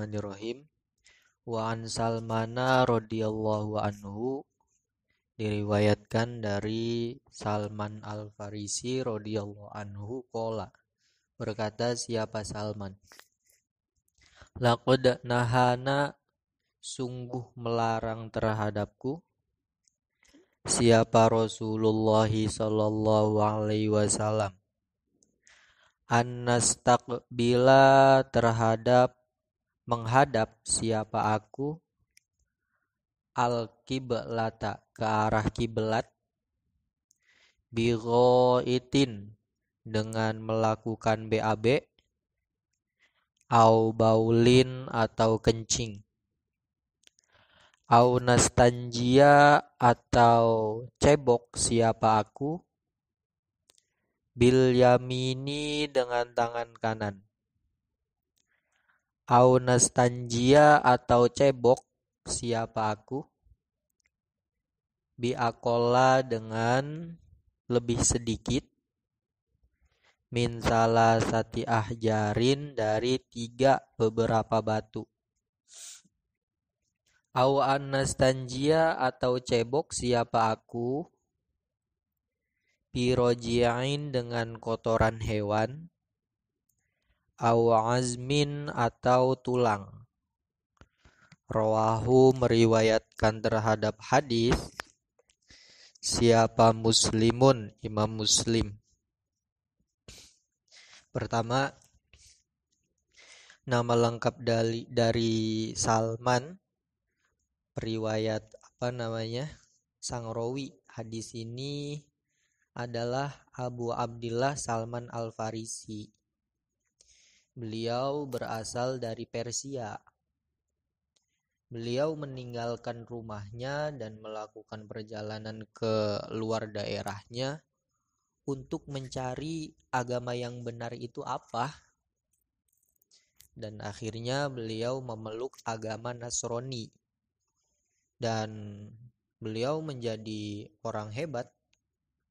Bismillahirrahmanirrahim. Wa an Salmana radhiyallahu anhu, diriwayatkan dari Salman Al-Farisi radhiyallahu anhu qala, berkata siapa Salman, laqad nahana, sungguh melarang terhadapku, siapa Rasulullah sallallahu alaihi wasallam, annastaqbila, terhadap menghadap siapa aku, al-kiblata, ke arah kiblat, bighaitin, dengan melakukan BAB, au baulin, atau kencing, au nastanjia, atau cebok siapa aku, bil yamini, dengan tangan kanan, au nastanjia, atau cebok siapa aku, biakola, dengan lebih sedikit, min salasati ahjarin, dari 3 beberapa batu, au anastanjia, atau cebok siapa aku, birojiain, dengan kotoran hewan, au azmin, atau tulang. Rawahu, meriwayatkan terhadap hadis siapa Muslimun, Imam Muslim. Pertama, nama lengkap dari Salman, riwayat sang rawi hadis ini adalah Abu Abdillah Salman Al-Farisi. Beliau berasal dari Persia. Beliau meninggalkan rumahnya dan melakukan perjalanan ke luar daerahnya untuk mencari agama yang benar itu apa. Dan akhirnya beliau memeluk agama Nasrani. Dan beliau menjadi orang hebat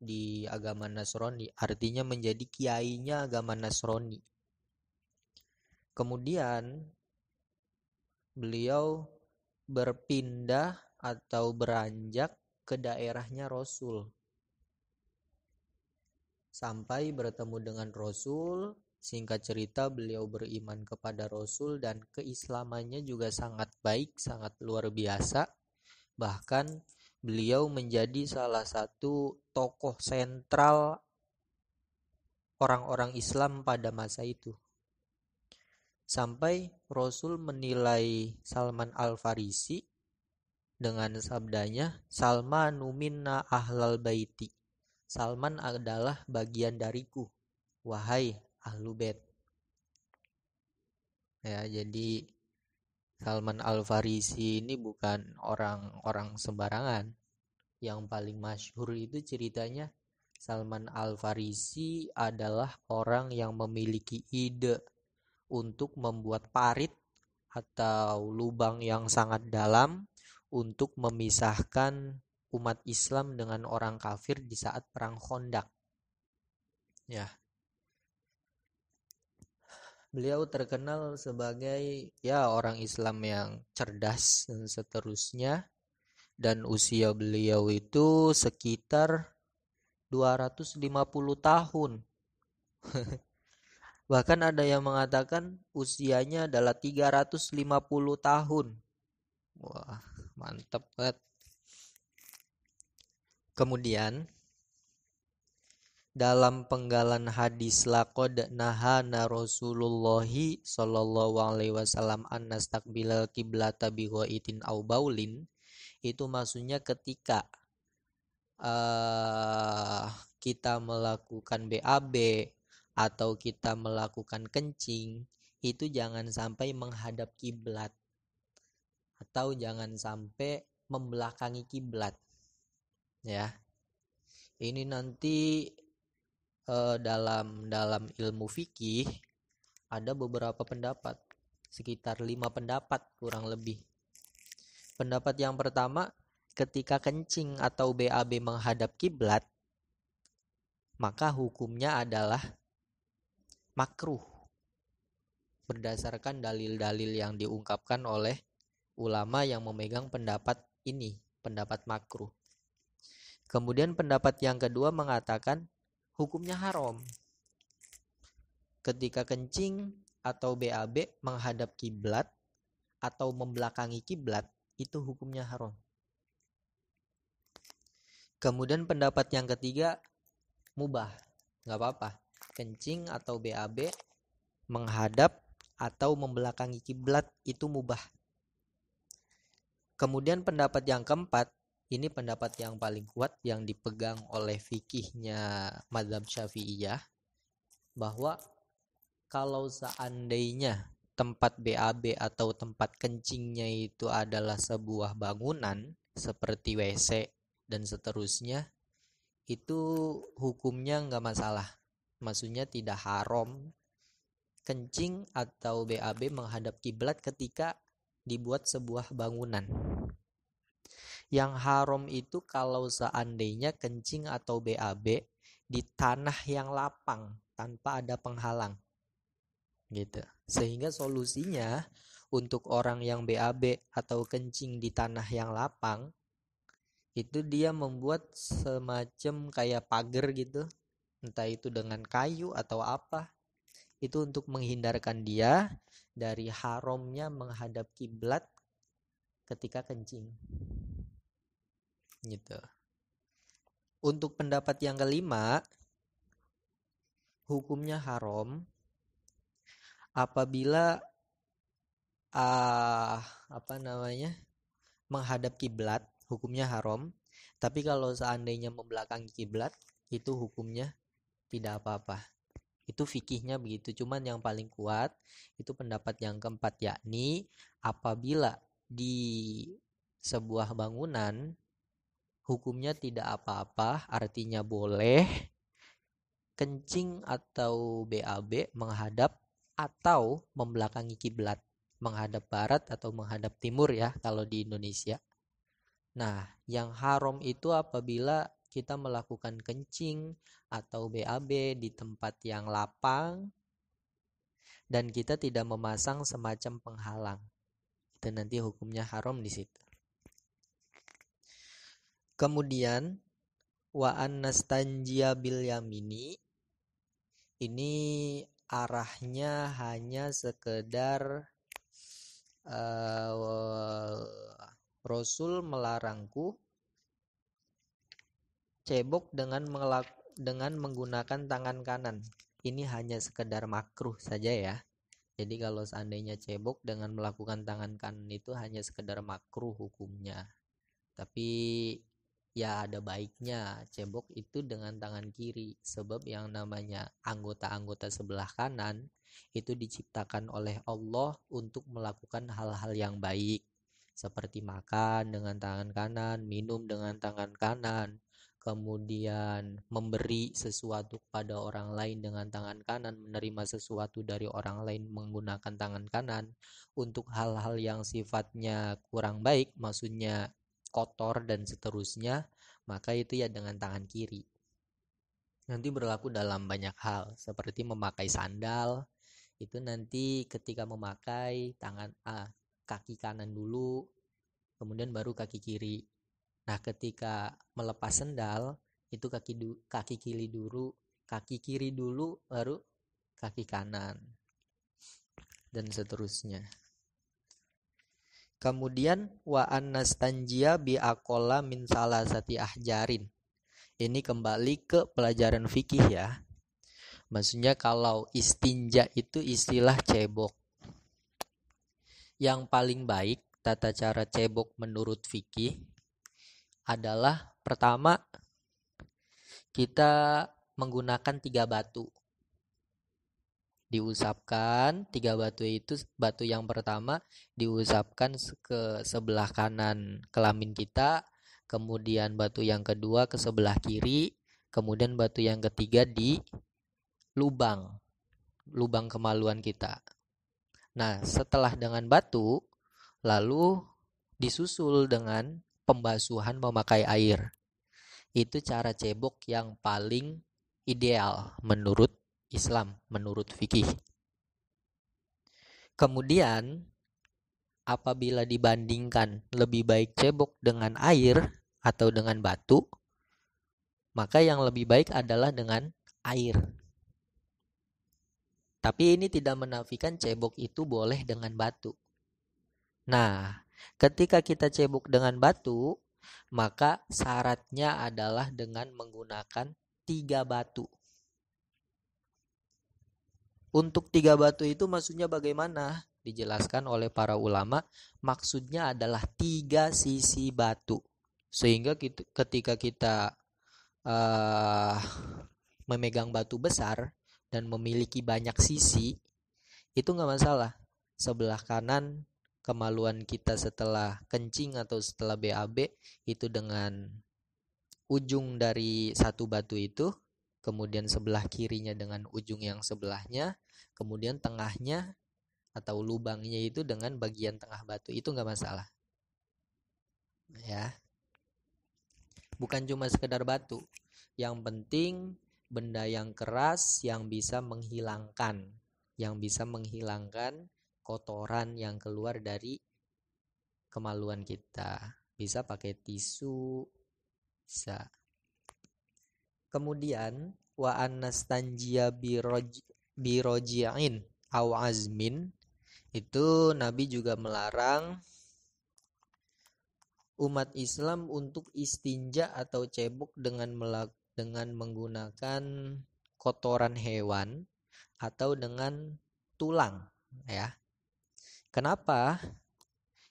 di agama Nasrani, artinya menjadi kiainya agama Nasrani. Kemudian beliau berpindah atau beranjak ke daerahnya Rasul. Sampai bertemu dengan Rasul, singkat cerita beliau beriman kepada Rasul dan keislamannya juga sangat baik, sangat luar biasa. Bahkan beliau menjadi salah satu tokoh sentral orang-orang Islam pada masa itu. Sampai Rasul menilai Salman Al-Farisi dengan sabdanya, Salmanu minna ahlal baiti. Salman adalah bagian dariku, wahai ahlu bait. Ya, jadi Salman Al-Farisi ini bukan orang sembarangan. Yang paling masyhur itu ceritanya, Salman Al-Farisi adalah orang yang memiliki ide untuk membuat parit atau lubang yang sangat dalam untuk memisahkan umat Islam dengan orang kafir di saat perang Khandaq. Ya. Beliau terkenal sebagai orang Islam yang cerdas dan seterusnya, dan usia beliau itu sekitar 250 tahun. Bahkan ada yang mengatakan usianya adalah 350 tahun. Wah, mantap banget. Kemudian dalam penggalan hadis laqad nahana Rasulullah sallallahu alaihi wasallam an nastaqbilal qiblata bi ghaitin au baulin, itu maksudnya ketika kita melakukan BAB atau kita melakukan kencing, itu jangan sampai menghadap kiblat atau jangan sampai membelakangi kiblat. Ya. Ini nanti dalam ilmu fikih ada beberapa pendapat, sekitar 5 pendapat kurang lebih. Pendapat yang pertama, ketika kencing atau BAB menghadap kiblat, maka hukumnya adalah makruh. berdasarkan dalil-dalil yang diungkapkan oleh ulama yang memegang pendapat ini, pendapat makruh. Kemudian pendapat yang kedua mengatakan hukumnya haram. Ketika kencing atau BAB menghadap kiblat atau membelakangi kiblat, itu hukumnya haram. Kemudian pendapat yang ketiga mubah, nggak apa-apa. Kencing atau BAB menghadap atau membelakangi kiblat itu mubah. Kemudian pendapat yang keempat, ini pendapat yang paling kuat yang dipegang oleh fikihnya mazhab Syafi'iyah, bahwa kalau seandainya tempat BAB atau tempat kencingnya itu adalah sebuah bangunan seperti WC dan seterusnya, itu hukumnya nggak masalah. Maksudnya tidak haram kencing atau BAB menghadap kiblat ketika dibuat sebuah bangunan. Yang haram itu kalau seandainya kencing atau BAB di tanah yang lapang tanpa ada penghalang. Gitu. Sehingga solusinya untuk orang yang BAB atau kencing di tanah yang lapang, itu dia membuat semacam kayak pagar gitu, entah itu dengan kayu atau apa, itu untuk menghindarkan dia dari haramnya menghadap kiblat ketika kencing. Gitu. Untuk pendapat yang kelima, hukumnya haram apabila menghadap kiblat, hukumnya haram. Tapi kalau seandainya membelakangi kiblat, itu hukumnya tidak apa-apa. Itu fikihnya begitu. Cuman yang paling kuat itu pendapat yang keempat, yakni apabila di sebuah bangunan hukumnya tidak apa-apa, artinya boleh kencing atau BAB menghadap atau membelakangi kiblat, menghadap barat atau menghadap timur ya kalau di Indonesia. Nah, yang haram itu apabila kita melakukan kencing atau BAB di tempat yang lapang dan kita tidak memasang semacam penghalang. Itu nanti hukumnya haram di situ. Kemudian wa annastanjiya bil yamini, ini arahnya hanya sekedar Rasul melarangku cebok dengan menggunakan tangan kanan. Ini hanya sekedar makruh saja ya. Jadi kalau seandainya cebok dengan melakukan tangan kanan itu hanya sekedar makruh hukumnya. Tapi ya ada baiknya cebok itu dengan tangan kiri. Sebab yang namanya anggota-anggota sebelah kanan itu diciptakan oleh Allah untuk melakukan hal-hal yang baik. Seperti makan dengan tangan kanan, minum dengan tangan kanan, kemudian memberi sesuatu kepada orang lain dengan tangan kanan, menerima sesuatu dari orang lain menggunakan tangan kanan. Untuk hal-hal yang sifatnya kurang baik, maksudnya kotor dan seterusnya, maka itu ya dengan tangan kiri. Nanti berlaku dalam banyak hal, seperti memakai sandal, itu nanti ketika memakai kaki kanan dulu, kemudian baru kaki kiri. Nah, ketika melepas sendal itu kaki kiri dulu, baru kaki kanan, dan seterusnya. Kemudian wa annastanjiya bi aqalla min salasati ahjarin. Ini kembali ke pelajaran fikih ya. Maksudnya kalau istinja itu istilah cebok. Yang paling baik tata cara cebok menurut fikih adalah pertama kita menggunakan 3 batu. Diusapkan 3 batu itu, batu yang pertama diusapkan ke sebelah kanan kelamin kita, kemudian batu yang kedua ke sebelah kiri, kemudian batu yang ketiga di lubang kemaluan kita. Nah, setelah dengan batu, lalu disusul dengan pembasuhan memakai air. Itu cara cebok yang paling ideal menurut Islam, menurut fikih. Kemudian apabila dibandingkan lebih baik cebok dengan air atau dengan batu, maka yang lebih baik adalah dengan air. Tapi ini tidak menafikan cebok itu boleh dengan batu. Nah, ketika kita cebok dengan batu, maka syaratnya adalah dengan menggunakan 3 batu. Untuk 3 batu itu maksudnya bagaimana? Dijelaskan oleh para ulama, maksudnya adalah 3 sisi batu. Sehingga ketika kita memegang batu besar dan memiliki banyak sisi, itu nggak masalah. Sebelah kanan kemaluan kita setelah kencing atau setelah BAB itu dengan ujung dari satu batu itu, kemudian sebelah kirinya dengan ujung yang sebelahnya, kemudian tengahnya atau lubangnya itu dengan bagian tengah batu, itu nggak masalah. Ya, bukan cuma sekedar batu. Yang penting benda yang keras yang bisa menghilangkan kotoran yang keluar dari kemaluan kita. Bisa pakai tisu, bisa. Kemudian wa anastanjia biroji'in aw azmin, itu Nabi juga melarang umat Islam untuk istinja atau cebok dengan menggunakan kotoran hewan atau dengan tulang, ya. Kenapa?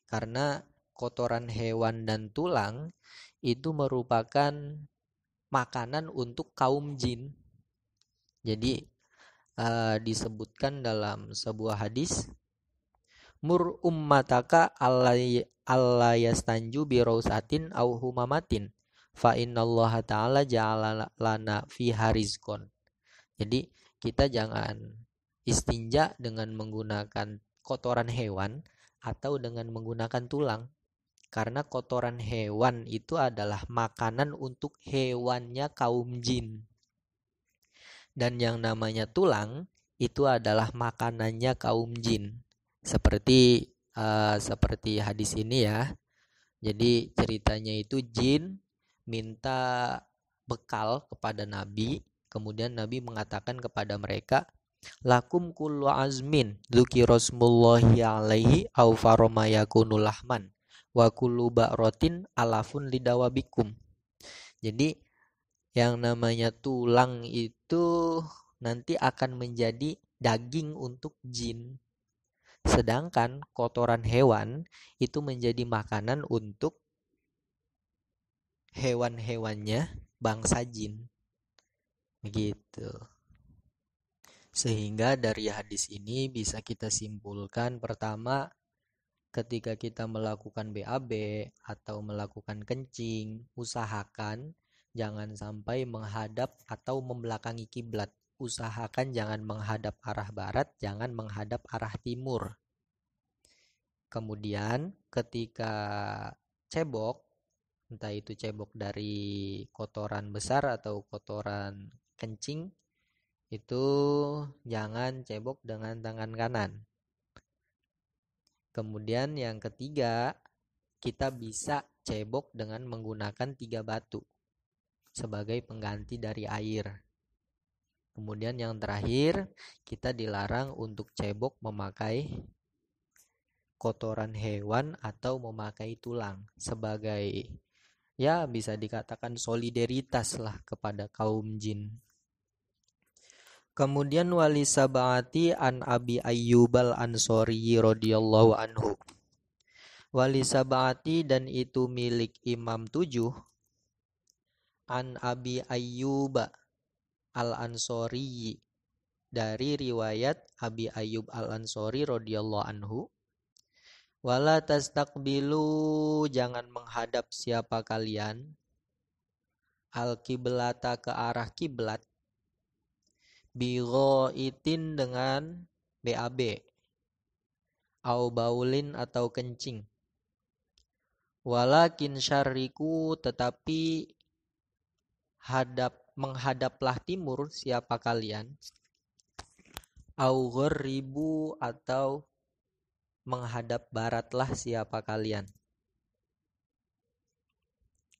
Karena kotoran hewan dan tulang itu merupakan makanan untuk kaum jin. Jadi disebutkan dalam sebuah hadis, mur ummataka alla yastanju bi rausatin aw humamatin fa innallaha ta'ala ja'ala lana fiha rizqan. Jadi kita jangan istinja dengan menggunakan kotoran hewan atau dengan menggunakan tulang, karena kotoran hewan itu adalah makanan untuk hewannya kaum jin. Dan yang namanya tulang itu adalah makanannya kaum jin. Seperti hadis ini ya. Jadi ceritanya itu jin minta bekal kepada Nabi, kemudian Nabi mengatakan kepada mereka, lakum kullu azmin dzukirasmullahi alaihi au faroma yakunul lahman wa kullu ba'rotin alafun lidawabikum. Jadi yang namanya tulang itu nanti akan menjadi daging untuk jin. Sedangkan kotoran hewan itu menjadi makanan untuk hewan-hewannya bangsa jin. Begitu. Sehingga dari hadis ini bisa kita simpulkan, pertama, ketika kita melakukan BAB atau melakukan kencing, usahakan jangan sampai menghadap atau membelakangi kiblat. Usahakan jangan menghadap arah barat, jangan menghadap arah timur. Kemudian ketika cebok, entah itu cebok dari kotoran besar atau kotoran kencing, itu jangan cebok dengan tangan kanan. Kemudian yang ketiga, kita bisa cebok dengan menggunakan 3 batu sebagai pengganti dari air. Kemudian yang terakhir, kita dilarang untuk cebok memakai kotoran hewan atau memakai tulang sebagai, ya bisa dikatakan solidaritas lah kepada kaum jin. Kemudian wali sab'ati an Abi Ayyub al-Ansori radhiyallahu anhu. Wali sab'ati dan itu milik Imam 7, an Abi Ayyub al-Ansori, dari riwayat Abi Ayyub al-Ansori radhiyallahu anhu. Wala tastaqbilu, jangan menghadap siapa kalian, al-kiblata, ke arah kiblat, bighaitin, dengan BAB, au baulin, atau kencing. Walakin syariku, tetapi menghadaplah timur siapa kalian, au gharribu, atau menghadap baratlah siapa kalian.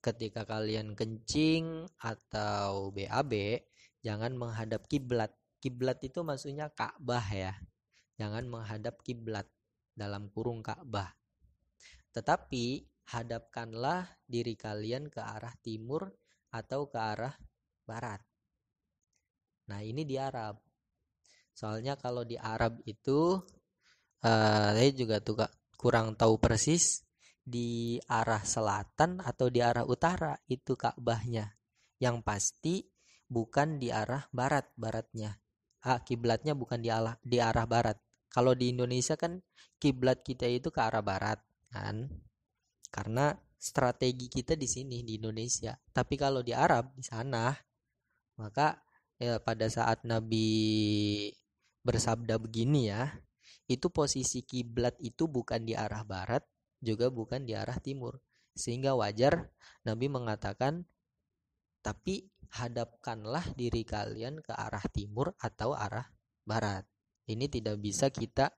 Ketika kalian kencing atau BAB, jangan menghadap kiblat. Kiblat itu maksudnya Ka'bah ya. Jangan menghadap kiblat dalam kurung Ka'bah. Tetapi hadapkanlah diri kalian ke arah timur atau ke arah barat. Nah, ini di Arab. Soalnya kalau di Arab itu saya juga tuh kurang tahu persis di arah selatan atau di arah utara itu Ka'bahnya. Yang pasti bukan di arah baratnya. Kiblatnya bukan di arah barat. Kalau di Indonesia kan kiblat kita itu ke arah barat kan. Karena strategi kita di sini di Indonesia. Tapi kalau di Arab di sana, maka pada saat Nabi bersabda begini ya, itu posisi kiblat itu bukan di arah barat, juga bukan di arah timur. Sehingga wajar Nabi mengatakan, tapi hadapkanlah diri kalian ke arah timur atau arah barat. Ini tidak bisa kita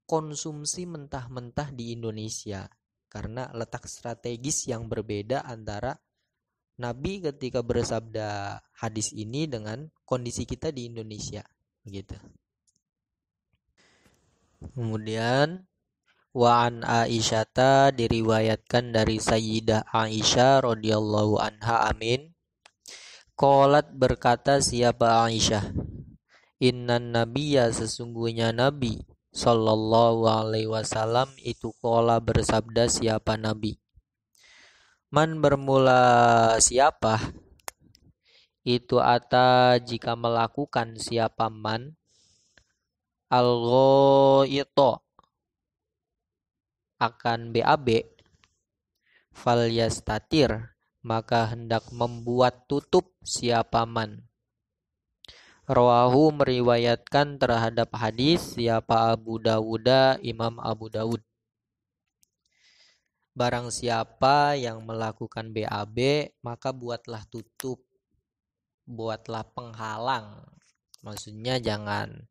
konsumsi mentah-mentah di Indonesia. Karena letak strategis yang berbeda antara Nabi ketika bersabda hadis ini dengan kondisi kita di Indonesia. Begitu. Kemudian Wa'an Aisyata diriwayatkan dari Sayyidah Aisyah radhiyallahu anha amin. Qalat berkata siapa Aisyah? Innan nabiyya sesungguhnya Nabi sallallahu alaihi wasallam itu qala bersabda siapa Nabi. Man bermula siapa? Itu ata jika melakukan siapa man al-ghaito akan BAB falyastatir maka hendak membuat tutup siapa man. Rawahu meriwayatkan terhadap hadis siapa Abu Dawuda Imam Abu Dawud. Barang siapa yang melakukan BAB maka buatlah tutup, buatlah penghalang. Maksudnya jangan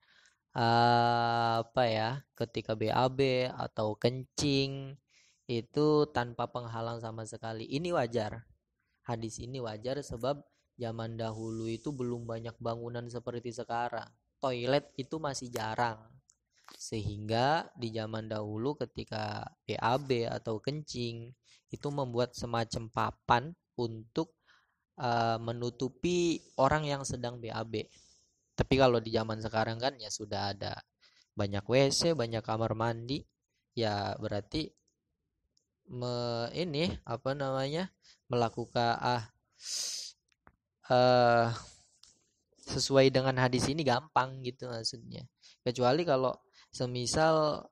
ketika BAB atau kencing itu tanpa penghalang sama sekali. Ini wajar. Hadis ini wajar sebab zaman dahulu itu belum banyak bangunan seperti sekarang. Toilet itu masih jarang. Sehingga di zaman dahulu ketika BAB atau kencing itu membuat semacam papan untuk menutupi orang yang sedang BAB. Tapi kalau di zaman sekarang kan ya sudah ada banyak WC, banyak kamar mandi, ya berarti melakukan sesuai dengan hadis ini gampang gitu maksudnya. Kecuali kalau semisal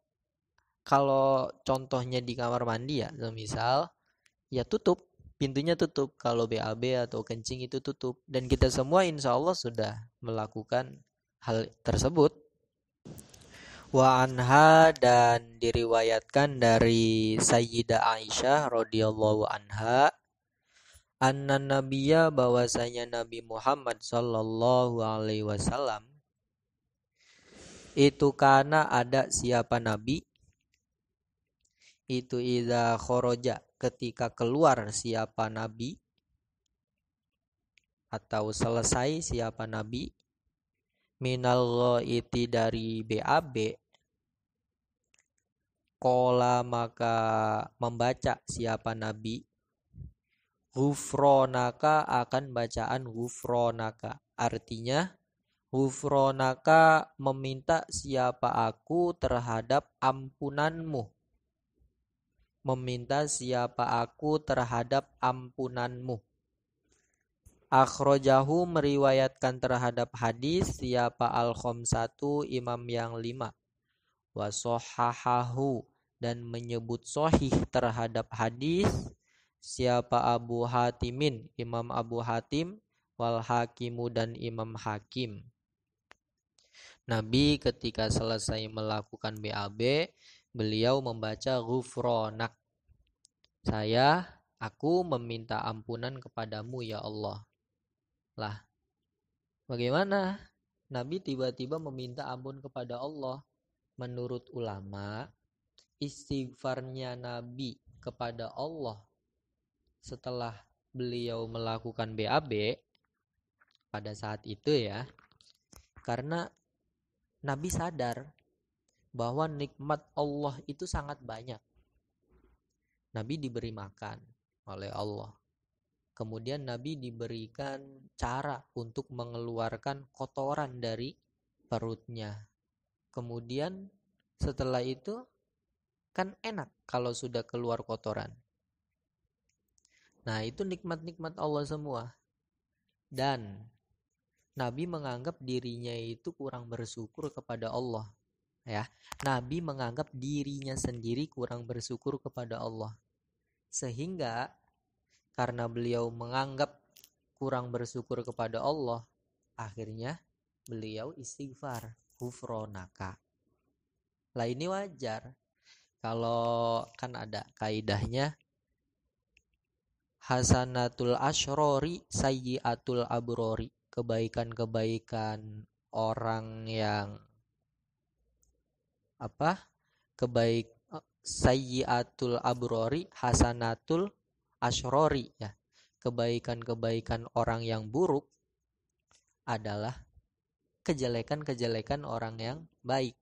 kalau contohnya di kamar mandi ya, semisal ya tutup, pintunya tutup. Kalau BAB atau kencing itu tutup. Dan kita semua insya Allah sudah melakukan hal tersebut. Wa anha dan diriwayatkan dari Sayyidah Aisyah radhiyallahu anha anna nabiyya bahwasanya Nabi Muhammad sallallahu alaihi wasallam itu karena ada siapa nabi itu idza kharaja ketika keluar siapa nabi atau selesai siapa nabi minal ghaiti dari BAB qala maka membaca siapa nabi ghufronaka akan bacaan ghufronaka artinya ghufronaka meminta siapa aku terhadap ampunanmu meminta siapa aku terhadap ampunanmu. Akhrajahu meriwayatkan terhadap hadis siapa al-khamsatu imam yang 5. Wa sahhahahu dan menyebut sahih terhadap hadis siapa Abu Hatimin Imam Abu Hatim wal Hakimu dan Imam Hakim. Nabi ketika selesai melakukan BAB beliau membaca ghufranak. Aku meminta ampunan kepadamu ya Allah. Lah, bagaimana Nabi tiba-tiba meminta ampun kepada Allah? Menurut ulama, istighfarnya Nabi kepada Allah setelah beliau melakukan BAB pada saat itu ya, karena Nabi sadar bahwa nikmat Allah itu sangat banyak. Nabi diberi makan oleh Allah. Kemudian Nabi diberikan cara untuk mengeluarkan kotoran dari perutnya. Kemudian setelah itu kan enak kalau sudah keluar kotoran. Nah, itu nikmat-nikmat Allah semua. Dan Nabi menganggap dirinya itu kurang bersyukur kepada Allah. Ya, Nabi menganggap dirinya sendiri kurang bersyukur kepada Allah. Sehingga karena beliau menganggap kurang bersyukur kepada Allah, akhirnya beliau istighfar, ghufronaka. Lah ini wajar. Kalau kan ada kaidahnya hasanatul asyrori sayyiatul abrori. Kebaikan-kebaikan orang yang sayyiatul abrori hasanatul asyrori ya. Kebaikan-kebaikan orang yang buruk adalah kejelekan-kejelekan orang yang baik.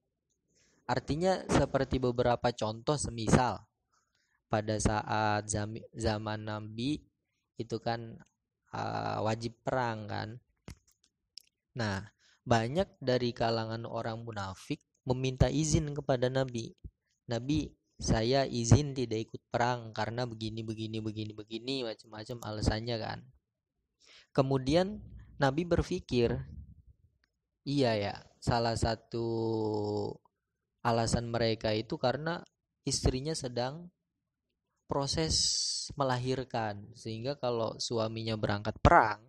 Artinya seperti beberapa contoh, semisal pada saat zaman Nabi itu kan wajib perang kan. Nah, banyak dari kalangan orang munafik meminta izin kepada Nabi. Nabi, saya izin tidak ikut perang karena begini macam-macam alasannya kan. Kemudian Nabi berpikir, iya ya, salah satu alasan mereka itu karena istrinya sedang proses melahirkan, sehingga kalau suaminya berangkat perang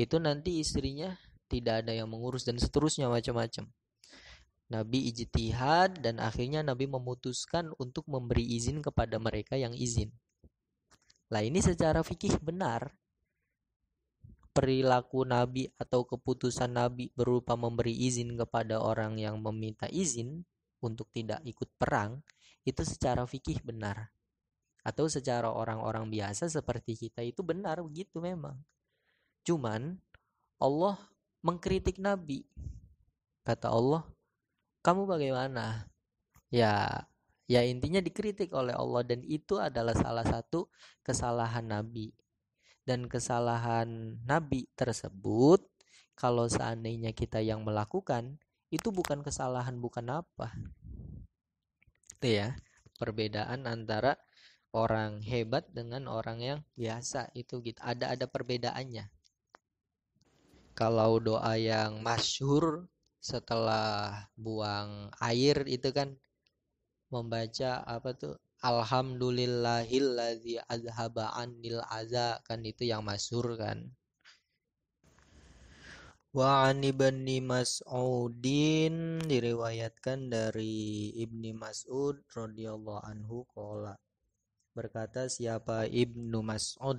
itu nanti istrinya tidak ada yang mengurus dan seterusnya macam-macam. Nabi ijtihad dan akhirnya Nabi memutuskan untuk memberi izin kepada mereka yang izin. Lah ini secara fikih benar. Perilaku Nabi atau keputusan Nabi berupa memberi izin kepada orang yang meminta izin untuk tidak ikut perang, itu secara fikih benar. Atau secara orang-orang biasa seperti kita itu benar, begitu memang. Cuman Allah mengkritik Nabi. Kata Allah, kamu bagaimana? Ya intinya dikritik oleh Allah, dan itu adalah salah satu kesalahan Nabi. Dan kesalahan Nabi tersebut kalau seandainya kita yang melakukan, itu bukan kesalahan, bukan apa. Itu ya, perbedaan antara orang hebat dengan orang yang biasa itu gitu. Ada perbedaannya. Kalau doa yang masyhur setelah buang air itu kan membaca apa tuh? Alhamdulillahilladzi azhaba 'anil adza, kan itu yang masyhur kan. Wa 'an Ibni Mas'udin, diriwayatkan dari Ibni Mas'ud radhiyallahu anhu qala, berkata siapa Ibnu Mas'ud,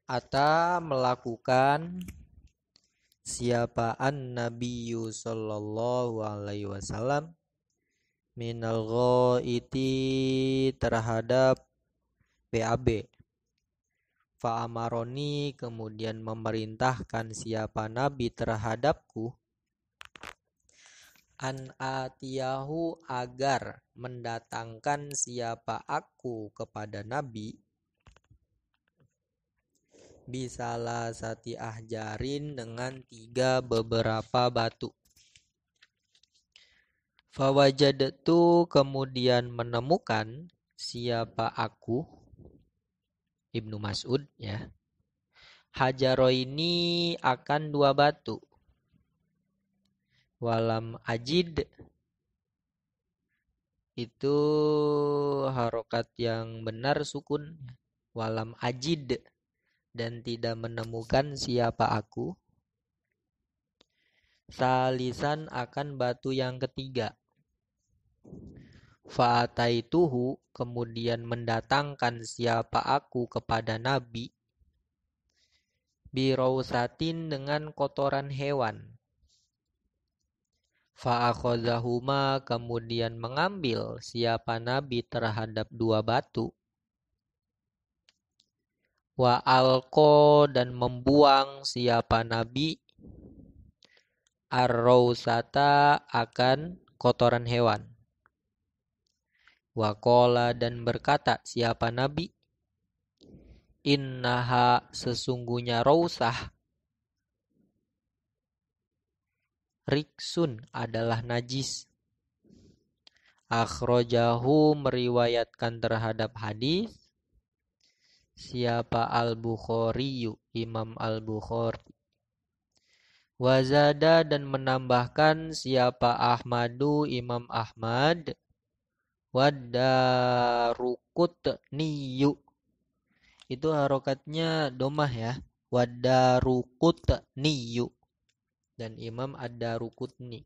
ata melakukan siapa an-nabiyyu sallallahu alaihi wasallam minal ghaiti terhadap BAB. Fa'amaroni, kemudian memerintahkan siapa nabi terhadapku, an atiyahu, agar mendatangkan siapa aku kepada nabi, bisalah sati ahjarin, dengan 3 beberapa batu. Fawajadtu, kemudian menemukan siapa aku, Ibnu Mas'ud ya, hajaro ini akan 2 batu. Walam ajid, itu harokat yang benar sukun. Walam ajid, dan tidak menemukan siapa aku. Salisan, akan batu yang ketiga. Fa'ataituhu, kemudian mendatangkan siapa aku kepada Nabi, birausatin, dengan kotoran hewan. Fa'akhadhahuma, kemudian mengambil siapa Nabi terhadap dua batu. Wa alqo, dan membuang siapa Nabi ar-rausata, akan kotoran hewan. Wa qala, dan berkata siapa Nabi, innaha, sesungguhnya rausah, riksun, adalah najis. Akhrajahu, meriwayatkan terhadap hadis siapa Al-Bukhari, Imam Al-Bukhari. Wazada, dan menambahkan siapa Ahmadu, Imam Ahmad. Wadarukutniyu, itu harokatnya domah ya. Wadarukutniyu, dan Imam Ad-Darukutni.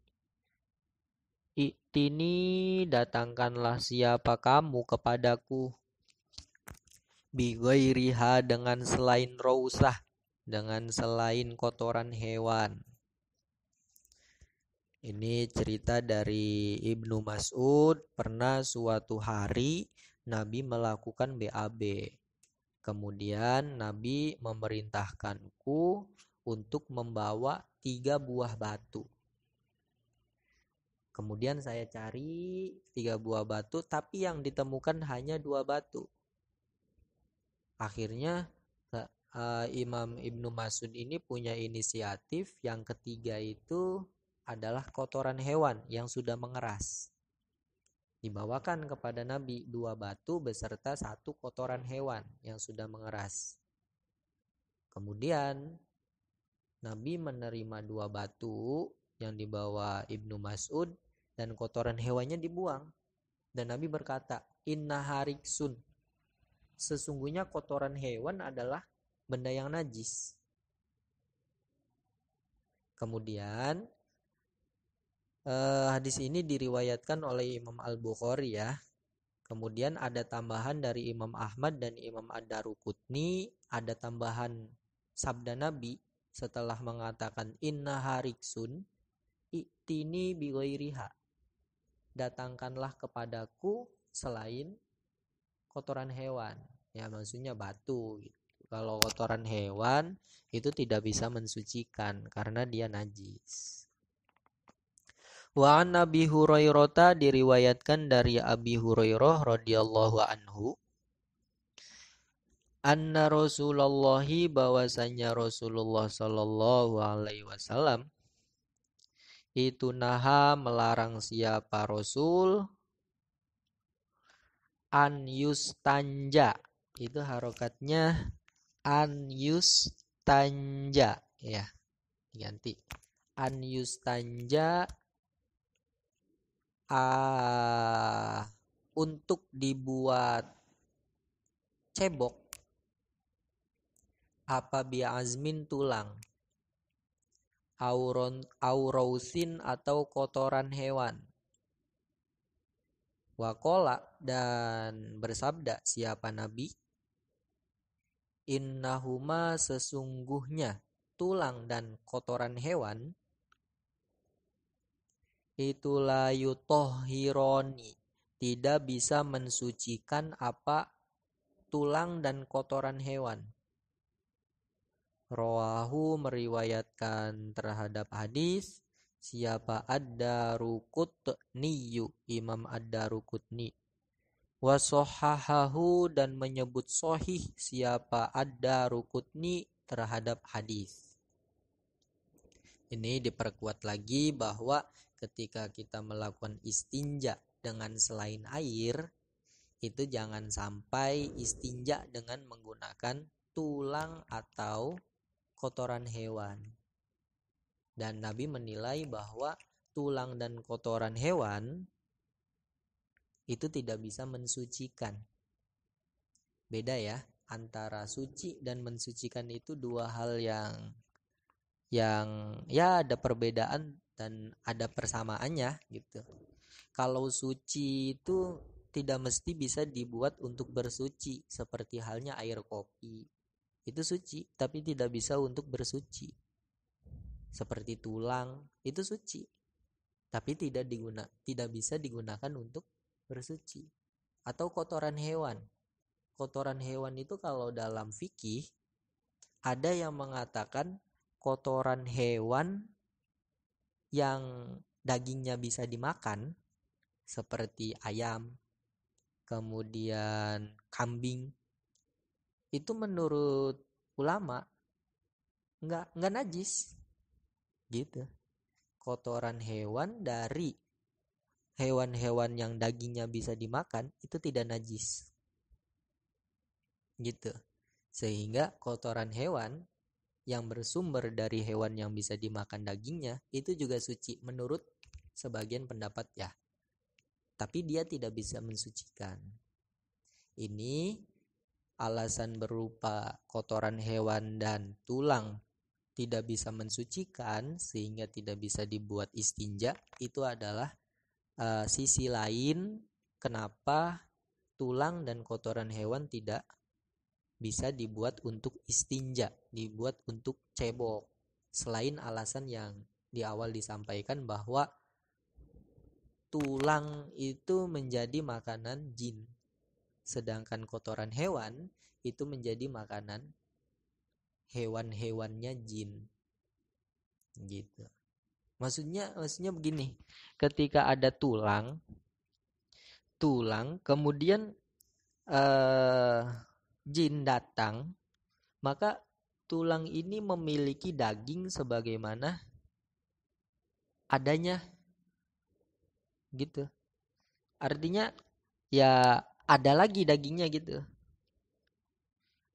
I'tini, datangkanlah siapa kamu kepadaku. Bighairiha, dengan selain rausah, dengan selain kotoran hewan. Ini cerita dari Ibnu Mas'ud. Pernah suatu hari Nabi melakukan BAB. Kemudian Nabi memerintahkanku untuk membawa 3 buah batu. Kemudian saya cari 3 buah batu, tapi yang ditemukan hanya 2 batu. Akhirnya Imam Ibnu Mas'ud ini punya inisiatif. Yang ketiga itu adalah kotoran hewan yang sudah mengeras. Dibawakan kepada Nabi 2 batu beserta 1 kotoran hewan yang sudah mengeras. Kemudian Nabi menerima 2 batu yang dibawa Ibnu Mas'ud dan kotoran hewannya dibuang. Dan Nabi berkata, inna hariksun, sesungguhnya kotoran hewan adalah benda yang najis. Kemudian hadis ini diriwayatkan oleh Imam Al-Bukhari ya. Kemudian ada tambahan dari Imam Ahmad dan Imam Ad-Darukutni. Ada tambahan sabda Nabi setelah mengatakan inna hariksun i'tini bighairiha, datangkanlah kepadaku selain kotoran hewan. Ya, maksudnya batu gitu. Kalau kotoran hewan itu tidak bisa mensucikan karena dia najis. Wa an Abi Hurairah, diriwayatkan dari Abi Hurairah radhiyallahu anhu, anna Rasulullah, bahwasanya Rasulullah sallallahu alaihi wasallam itu naha, melarang siapa Rasul, an yustanja, itu harokatnya an yustanja ya, diganti an yustanja, untuk dibuat cebok, apa biazmin, tulang, aurausin, atau kotoran hewan. Waqala, dan bersabda siapa Nabi, innahuma, sesungguhnya tulang dan kotoran hewan, itu la yutohironi, tidak bisa mensucikan apa tulang dan kotoran hewan. Rawahu, meriwayatkan terhadap hadis siapa Ad-Darukutni, Imam Ad-Darukutni. Wasohahahu, dan menyebut sohih siapa Ad-Darukutni terhadap hadis. Ini diperkuat lagi bahwa ketika kita melakukan istinja dengan selain air, itu jangan sampai istinja dengan menggunakan tulang atau kotoran hewan. Dan Nabi menilai bahwa tulang dan kotoran hewan itu tidak bisa mensucikan. Beda ya, antara suci dan mensucikan itu dua hal yang ya ada perbedaan dan ada persamaannya gitu. Kalau suci itu tidak mesti bisa dibuat untuk bersuci, seperti halnya air kopi. Itu suci, tapi tidak bisa untuk bersuci. Seperti tulang, itu suci, tapi tidak bisa digunakan untuk bersuci. Atau kotoran hewan. Kotoran hewan itu kalau dalam fikih ada yang mengatakan kotoran hewan yang dagingnya bisa dimakan seperti ayam, kemudian kambing, itu menurut ulama nggak najis gitu. Kotoran hewan dari hewan-hewan yang dagingnya bisa dimakan itu tidak najis gitu. Sehingga kotoran hewan yang bersumber dari hewan yang bisa dimakan dagingnya itu juga suci menurut sebagian pendapat ya. Tapi dia tidak bisa mensucikan. Ini alasan berupa kotoran hewan dan tulang tidak bisa mensucikan sehingga tidak bisa dibuat istinja, itu adalah sisi lain kenapa tulang dan kotoran hewan tidak bisa dibuat untuk istinja, dibuat untuk cebok. Selain alasan yang di awal disampaikan bahwa tulang itu menjadi makanan jin, sedangkan kotoran hewan itu menjadi makanan hewan-hewannya jin gitu. Maksudnya begini, ketika ada tulang kemudian jin datang, maka tulang ini memiliki daging sebagaimana adanya gitu. Artinya ya ada lagi dagingnya gitu.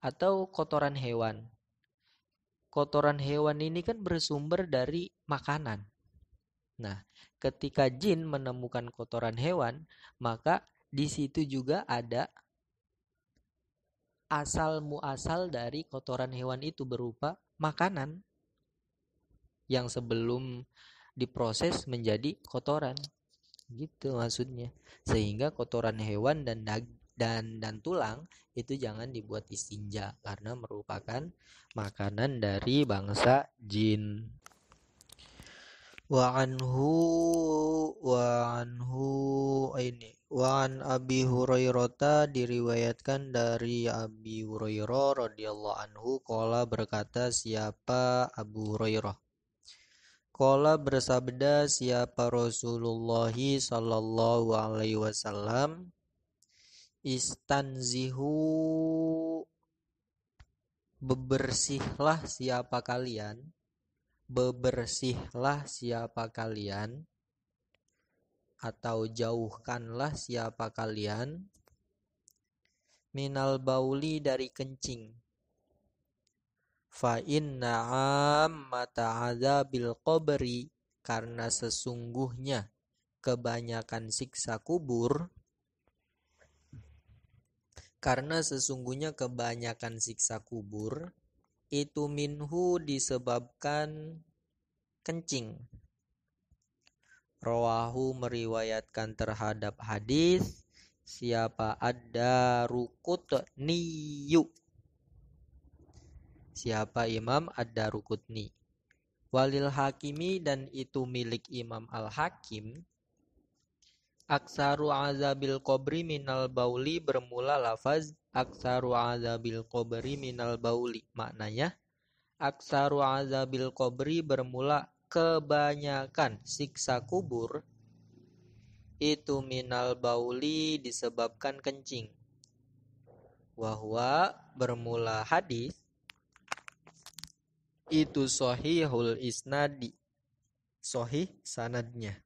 Atau kotoran hewan. Kotoran hewan ini kan bersumber dari makanan. Nah, ketika jin menemukan kotoran hewan, maka di situ juga ada asal muasal dari kotoran hewan itu berupa makanan yang sebelum diproses menjadi kotoran. Gitu maksudnya. Sehingga kotoran hewan dan tulang itu jangan dibuat istinja karena merupakan makanan dari bangsa jin. Wa an Abi Hurairah, diriwayatkan dari Abi Hurairah radhiyallahu anhu qala, berkata siapa Abu Hurairah, qala bersabda siapa Rasulullah sallallahu alaihi wasallam, istanzihu, bebersihlah siapa kalian atau jauhkanlah siapa kalian minal bauli, dari kencing, fa inna ammata azabil qabri, karena sesungguhnya kebanyakan siksa kubur itu minhu, disebabkan kencing. Rawahu, meriwayatkan terhadap hadis siapa Ad-Darqutni, siapa Imam Ad-Darqutni. Walil Hakimi, dan itu milik Imam Al-Hakim, aksaru azabil qabri minal bauli, bermula lafaz aksaru azabil qabri minal bauli, maknanya aksaru azabil qabri bermula kebanyakan siksa kubur itu minal bauli, disebabkan kencing. Wahwa, bermula hadis itu sahihul isnadi, sahih sanadnya.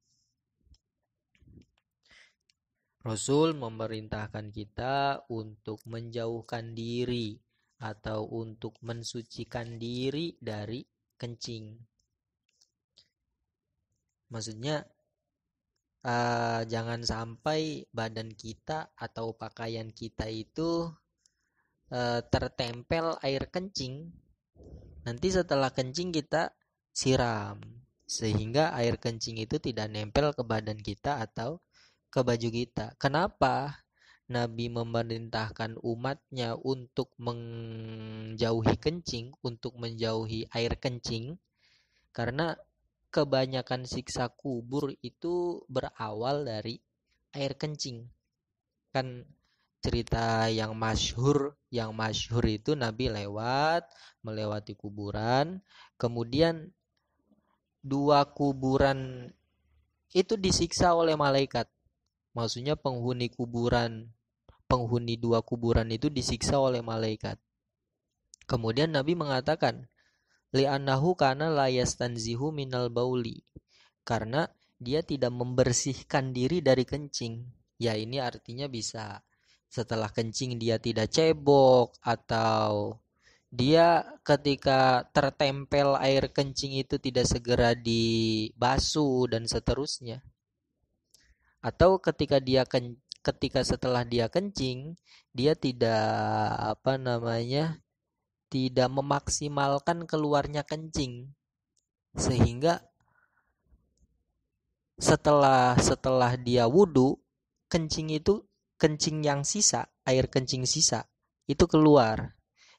Rasul memerintahkan kita untuk menjauhkan diri atau untuk mensucikan diri dari kencing. Maksudnya jangan sampai badan kita atau pakaian kita itu tertempel air kencing. Nanti setelah kencing kita siram, sehingga air kencing itu tidak nempel ke badan kita atau ke baju kita. Kenapa Nabi memerintahkan umatnya untuk menjauhi kencing, untuk menjauhi air kencing? Karena kebanyakan siksa kubur itu berawal dari air kencing. Kan cerita yang masyhur itu Nabi melewati kuburan, kemudian dua kuburan itu disiksa oleh malaikat. Maksudnya penghuni dua kuburan itu disiksa oleh malaikat. Kemudian Nabi mengatakan, li'annahu kana la yastanzihu minal bauli. Karena dia tidak membersihkan diri dari kencing. Ya, ini artinya bisa setelah kencing dia tidak cebok, atau dia ketika tertempel air kencing itu tidak segera dibasuh dan seterusnya. Atau ketika setelah dia kencing, dia tidak memaksimalkan keluarnya kencing, sehingga setelah dia wudhu, kencing yang sisa, air kencing sisa itu keluar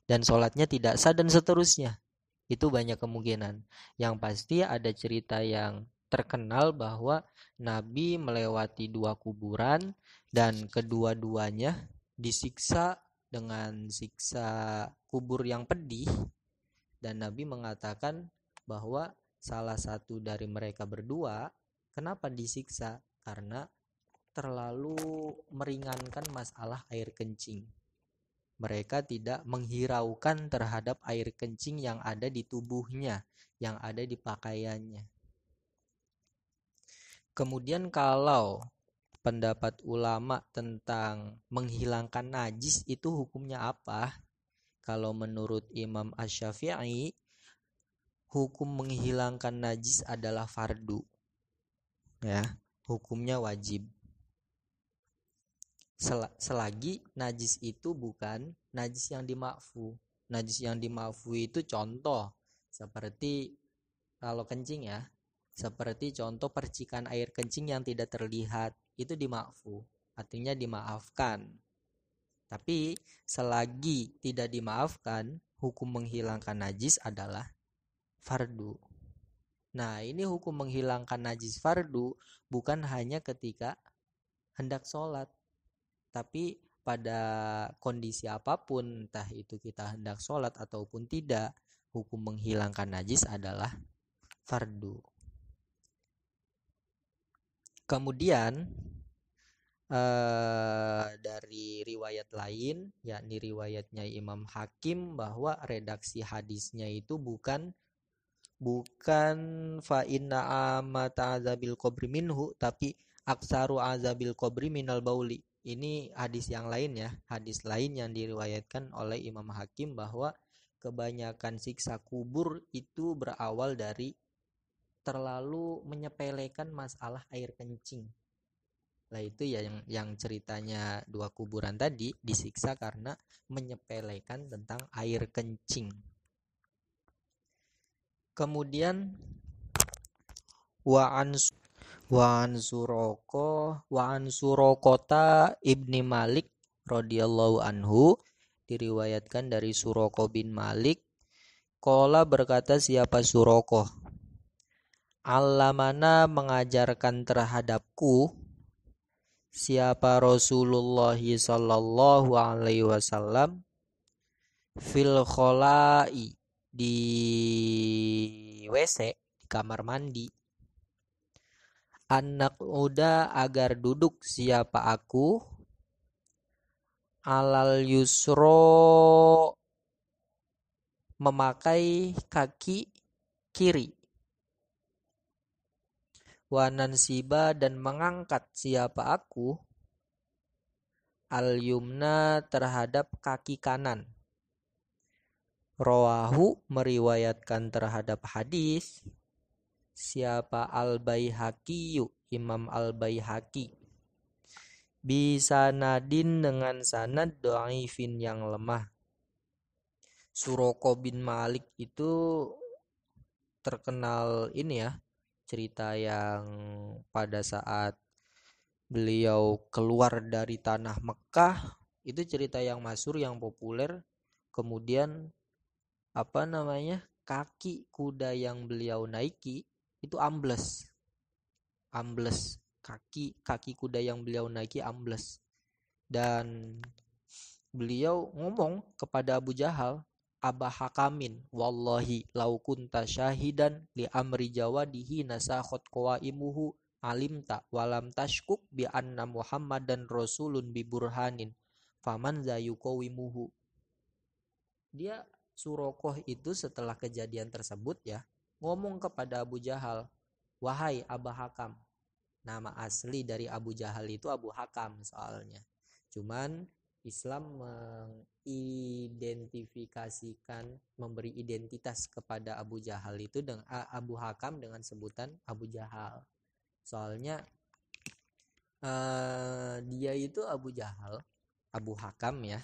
dan sholatnya tidak sah dan seterusnya. Itu banyak kemungkinan. Yang pasti ada cerita yang terkenal bahwa Nabi melewati dua kuburan dan kedua-duanya disiksa dengan siksa kubur yang pedih, dan Nabi mengatakan bahwa salah satu dari mereka berdua kenapa disiksa? Karena terlalu meringankan masalah air kencing. Mereka tidak menghiraukan terhadap air kencing yang ada di tubuhnya, yang ada di pakaiannya. Kemudian kalau pendapat ulama tentang menghilangkan najis itu hukumnya apa? Kalau menurut Imam Asy-Syafi'i, hukum menghilangkan najis adalah fardu. Ya, hukumnya wajib. Selagi najis itu bukan najis yang dima'fu. Najis yang dima'fu itu contoh seperti kalau kencing ya, seperti contoh percikan air kencing yang tidak terlihat, itu dima'fu, artinya dimaafkan. Tapi selagi tidak dimaafkan, hukum menghilangkan najis adalah fardu. Nah, ini hukum menghilangkan najis fardu bukan hanya ketika hendak sholat, tapi pada kondisi apapun, entah itu kita hendak sholat ataupun tidak, hukum menghilangkan najis adalah fardu. Kemudian dari riwayat lain, yakni riwayatnya Imam Hakim, bahwa redaksi hadisnya itu bukan fa inna amata azabil qabri minhu, tapi aksaru azabil qabri minal bauli. Ini hadis yang lain ya, hadis lain yang diriwayatkan oleh Imam Hakim bahwa kebanyakan siksa kubur itu berawal dari terlalu menyepelekan masalah air kencing. Lah itu ya yang ceritanya dua kuburan tadi disiksa karena menyepelekan tentang air kencing. Kemudian wa an Suraqah ibni Malik radhiyallahu anhu, diriwayatkan dari Suraqah bin Malik, qala berkata siapa Suraqah, allamana mengajarkan terhadapku siapa Rasulullah sallallahu alaihi wasallam fil khola'i, di WC, di kamar mandi, anak uda agar duduk siapa aku alal yusro, memakai kaki kiri, wanan siba, dan mengangkat siapa aku al yumna, terhadap kaki kanan. Rawahu, meriwayatkan terhadap hadis siapa Al-Baihaqi, Imam Al-Baihaqi, bisanadin, dengan sanad dhaifin, yang lemah. Suraqah bin Malik itu terkenal ini ya, cerita yang pada saat beliau keluar dari tanah Mekah, itu cerita yang masyhur, yang populer. Kemudian kaki kuda yang beliau naiki itu ambles. Kaki kuda yang beliau naiki ambles. Dan beliau ngomong kepada Abu Jahal, Aba Hakamin, wallahi lau kunta syahidan li amri jawadihi nasakhot qawaimuhu alimta walam tashkuk bi anna Muhammadan rasulun bi burhanin faman zayuqawimuhu. Dia Surokoh itu setelah kejadian tersebut ya, ngomong kepada Abu Jahal, wahai Aba Hakam. Nama asli dari Abu Jahal itu Abu Hakam soalnya. Cuman Islam mengidentifikasikan, memberi identitas kepada Abu Jahal itu dengan Abu Hakam dengan sebutan Abu Jahal. Soalnya dia itu Abu Jahal, Abu Hakam ya.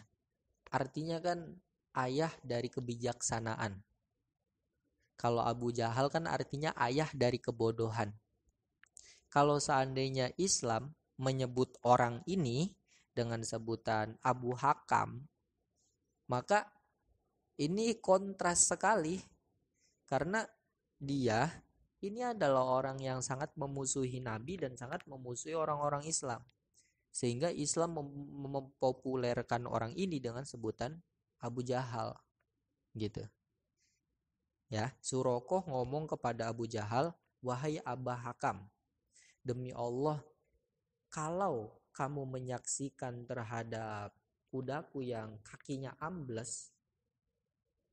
Artinya kan ayah dari kebijaksanaan. Kalau Abu Jahal kan artinya ayah dari kebodohan. Kalau seandainya Islam menyebut orang ini dengan sebutan Abu Hakam, maka ini kontras sekali. Karena dia ini adalah orang yang sangat memusuhi Nabi dan sangat memusuhi orang-orang Islam. Sehingga Islam mempopulerkan orang ini dengan sebutan Abu Jahal. Gitu. Ya, Surokoh ngomong kepada Abu Jahal, wahai Aba Hakam, demi Allah, kalau kamu menyaksikan terhadap kudaku yang kakinya ambles,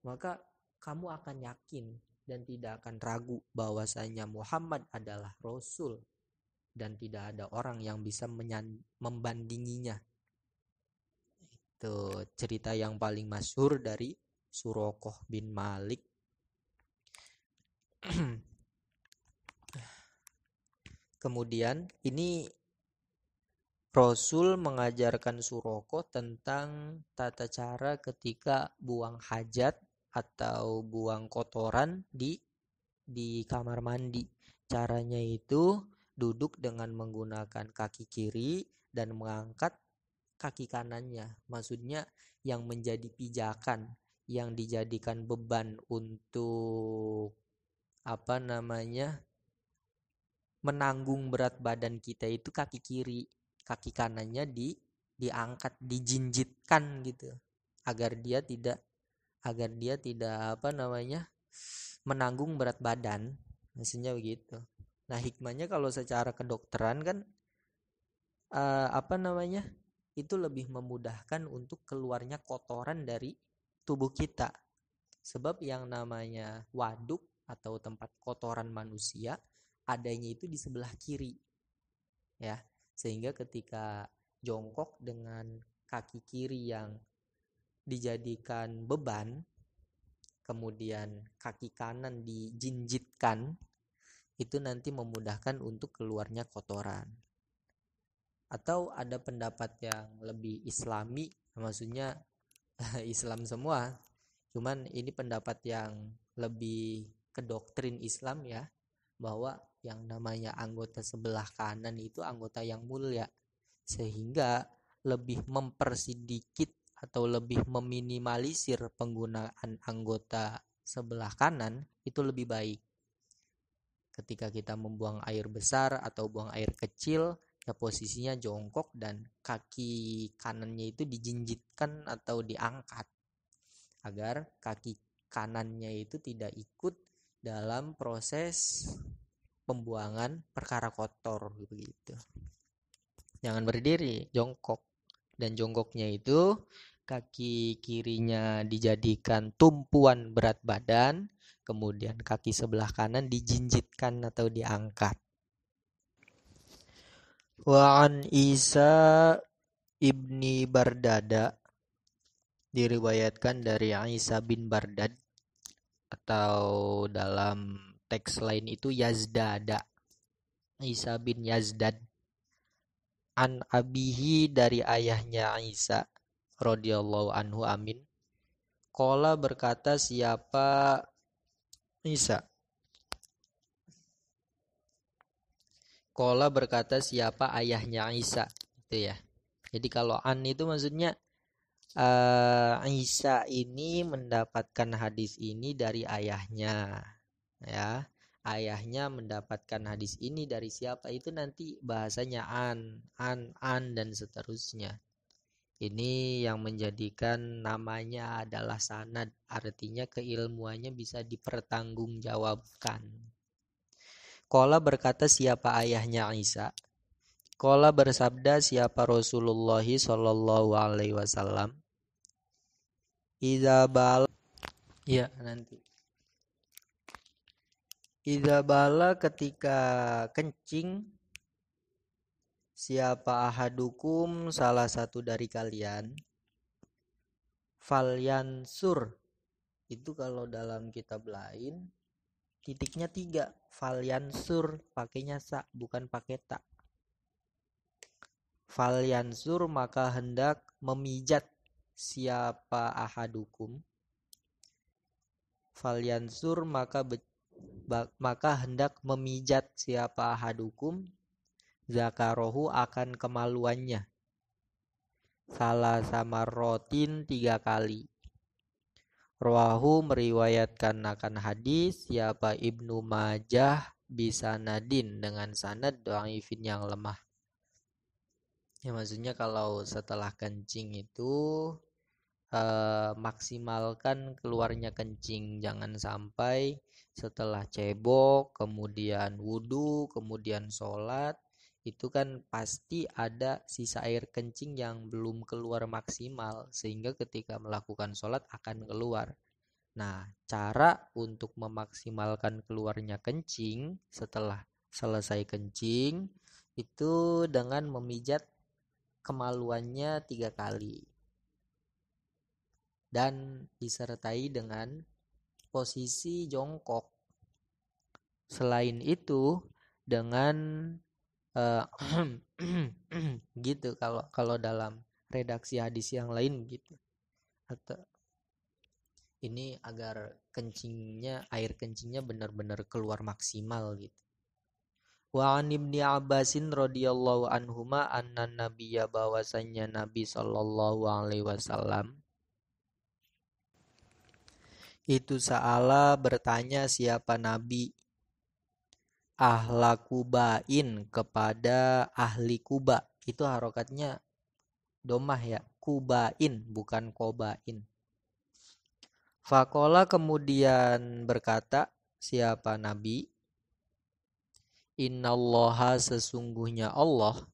maka kamu akan yakin dan tidak akan ragu bahwasanya Muhammad adalah Rasul dan tidak ada orang yang bisa membandinginya. Itu cerita yang paling masyhur dari Surokoh bin Malik. Kemudian ini Rasul mengajarkan Surokoh tentang tata cara ketika buang hajat atau buang kotoran di kamar mandi. Caranya itu duduk dengan menggunakan kaki kiri dan mengangkat kaki kanannya. Maksudnya yang menjadi pijakan, yang dijadikan beban untuk menanggung berat badan kita itu kaki kiri. Kaki kanannya diangkat, dijinjitkan gitu. Agar dia tidak menanggung berat badan. Maksudnya begitu. Nah, hikmahnya kalau secara kedokteran kan itu lebih memudahkan untuk keluarnya kotoran dari tubuh kita. Sebab yang namanya waduk atau tempat kotoran manusia adanya itu di sebelah kiri. Ya, sehingga ketika jongkok dengan kaki kiri yang dijadikan beban, kemudian kaki kanan dijinjitkan, itu nanti memudahkan untuk keluarnya kotoran. Atau ada pendapat yang lebih islami, maksudnya Islam semua, cuman ini pendapat yang lebih ke doktrin Islam ya, bahwa yang namanya anggota sebelah kanan itu anggota yang mulia, sehingga lebih mempersedikit atau lebih meminimalisir penggunaan anggota sebelah kanan itu lebih baik. Ketika kita membuang air besar atau buang air kecil, ya posisinya jongkok dan kaki kanannya itu dijinjitkan atau diangkat agar kaki kanannya itu tidak ikut dalam proses pembuangan perkara kotor begitu. Jangan berdiri, jongkok. Dan jongkoknya itu kaki kirinya dijadikan tumpuan berat badan, kemudian kaki sebelah kanan dijinjitkan atau diangkat. Wa an Isa ibni Bardada, diriwayatkan dari Isa bin Bardad, atau dalam teks lain itu Yazdada, Isa bin Yazdad, an abihi, dari ayahnya Isa radhiyallahu anhu, amin. Qala, berkata siapa Isa. Qala, berkata siapa ayahnya Isa, itu ya. Jadi kalau an itu maksudnya Isa ini mendapatkan hadis ini dari ayahnya, ya. ayahnya mendapatkan hadis ini dari siapa, itu nanti bahasanya an dan seterusnya. Ini yang menjadikan namanya adalah sanad, artinya keilmuannya bisa dipertanggungjawabkan. Qala berkata siapa ayahnya Isa. Qala bersabda siapa Rasulullah sallallahu alaihi wasallam. Idza bala ya nanti. Idza bala ketika kencing siapa ahadukum salah satu dari kalian falyansur itu kalau dalam kitab lain titiknya 3 falyansur pakainya sa bukan pakai ta. Falyansur maka hendak memijat siapa ahadukum. Falyansur maka hendak memijat siapa ahadukum zakarohu akan kemaluannya. Salah samarrotin 3 kali. Rawahu meriwayatkan akan hadis siapa Ibnu Majah bisa nadin dengan sanad dhaifin yang lemah. Ya maksudnya kalau setelah kencing itu maksimalkan keluarnya kencing, jangan sampai setelah cebok kemudian wudu kemudian sholat itu kan pasti ada sisa air kencing yang belum keluar maksimal sehingga ketika melakukan sholat akan keluar. Nah, cara untuk memaksimalkan keluarnya kencing setelah selesai kencing itu dengan memijat kemaluannya 3 kali dan disertai dengan posisi jongkok. Selain itu dengan gitu kalau dalam redaksi hadis yang lain gitu. Atau ini agar air kencingnya benar-benar keluar maksimal gitu. Wa an Ibnu Abbasin radhiyallahu anhuma anna nabiyya bahwasanya Nabi sallallahu alaihi wasallam itu sa'ala bertanya siapa Nabi ahla Kubain kepada ahli Kuba. Itu harokatnya domah ya, Kubain bukan Kobain. Faqala kemudian berkata siapa Nabi innallaha sesungguhnya Allah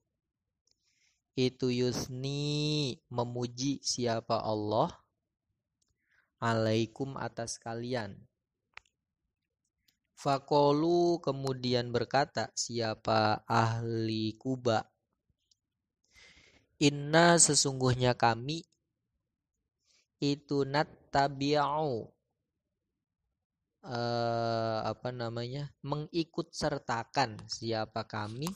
itu yusni memuji siapa Allah alaikum atas kalian. Faqalu kemudian berkata siapa ahli Kuba inna sesungguhnya kami itu nattabi'u mengikut sertakan siapa kami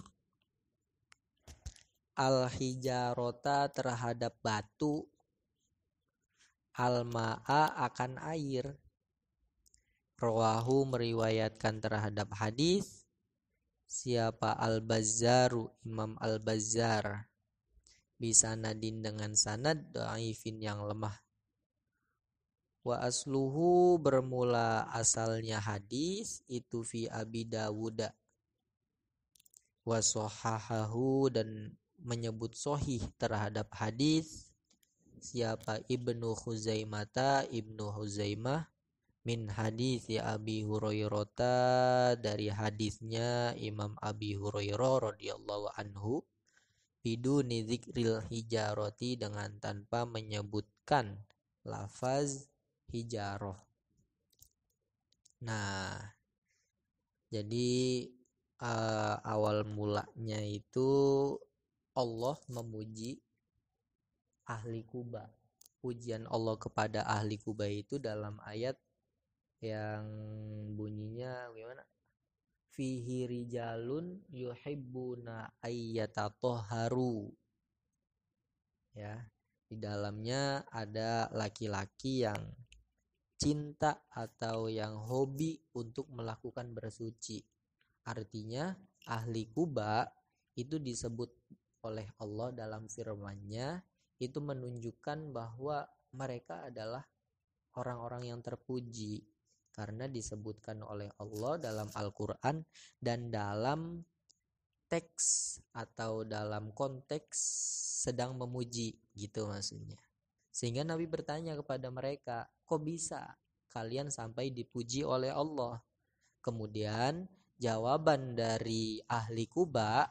al-hijarota terhadap batu al-ma'a akan air. Rawahu meriwayatkan terhadap hadis siapa al-Bazzaru Imam al-Bazzar bisa nadin dengan sanad dhaifin yang lemah. Wa asluhu bermula asalnya hadis itu fi Abi Dawud wa sahahahu dan menyebut sahih terhadap hadis siapa Ibnu Huzaimah min hadis Abi Hurairah dari hadisnya Imam Abi Hurairah radhiyallahu anhu biduni dzikril hijarati dengan tanpa menyebutkan lafaz hijaroh. Nah, jadi awal mulanya itu Allah memuji ahli Kuba. Pujian Allah kepada ahli Kuba itu dalam ayat yang bunyinya gimana? Fihi rijalun yuhibbuna ayyatatoharu. Ya, di dalamnya ada laki-laki yang cinta atau yang hobi untuk melakukan bersuci. Artinya ahli Kuba itu disebut oleh Allah dalam firman-Nya itu menunjukkan bahwa mereka adalah orang-orang yang terpuji karena disebutkan oleh Allah dalam Al-Quran dan dalam teks atau dalam konteks sedang memuji gitu maksudnya. Sehingga Nabi bertanya kepada mereka, kok bisa kalian sampai dipuji oleh Allah? Kemudian jawaban dari ahli Kuba,